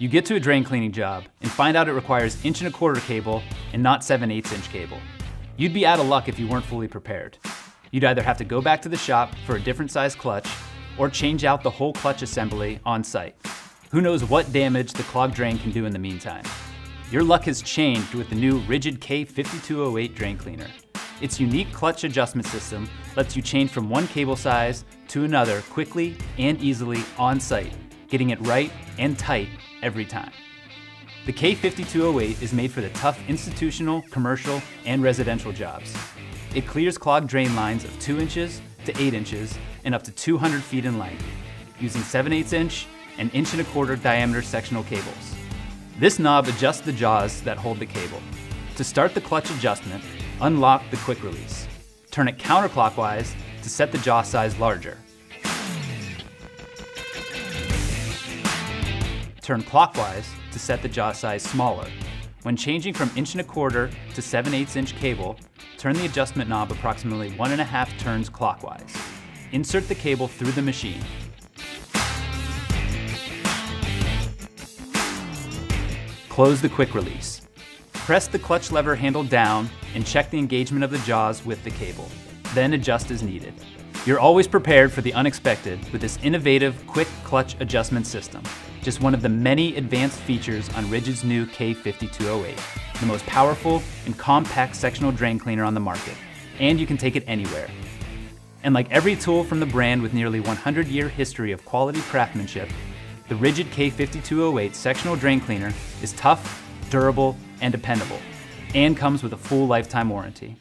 You get to a drain cleaning job and find out it requires 1¼ cable and not 7/8" cable. You'd be out of luck if you weren't fully prepared. You'd either have to go back to the shop for a different size clutch or change out the whole clutch assembly on site. Who knows what damage the clogged drain can do in the meantime. Your luck has changed with the new RIDGID K5208 drain cleaner. Its unique clutch adjustment system lets you change from one cable size to another quickly and easily on site, getting it right and tight every time. The K5208 is made for the tough institutional, commercial, and residential jobs. It clears clogged drain lines of 2 inches to 8 inches and up to 200 feet in length, using 7/8" and 1¼ diameter sectional cables. This knob adjusts the jaws that hold the cable. To start the clutch adjustment, unlock the quick release. Turn it counterclockwise to set the jaw size larger. Turn clockwise to set the jaw size smaller. When changing from 1¼ to 7/8" cable, turn the adjustment knob approximately 1½ turns clockwise. Insert the cable through the machine. Close the quick release. Press the clutch lever handle down and check the engagement of the jaws with the cable. Then adjust as needed. You're always prepared for the unexpected with this innovative quick clutch adjustment system. Just one of the many advanced features on RIDGID's new K5208, the most powerful and compact sectional drain cleaner on the market. And you can take it anywhere. And like every tool from the brand with nearly 100-year history of quality craftsmanship, the RIDGID K5208 sectional drain cleaner is tough, durable, and dependable, and comes with a full lifetime warranty.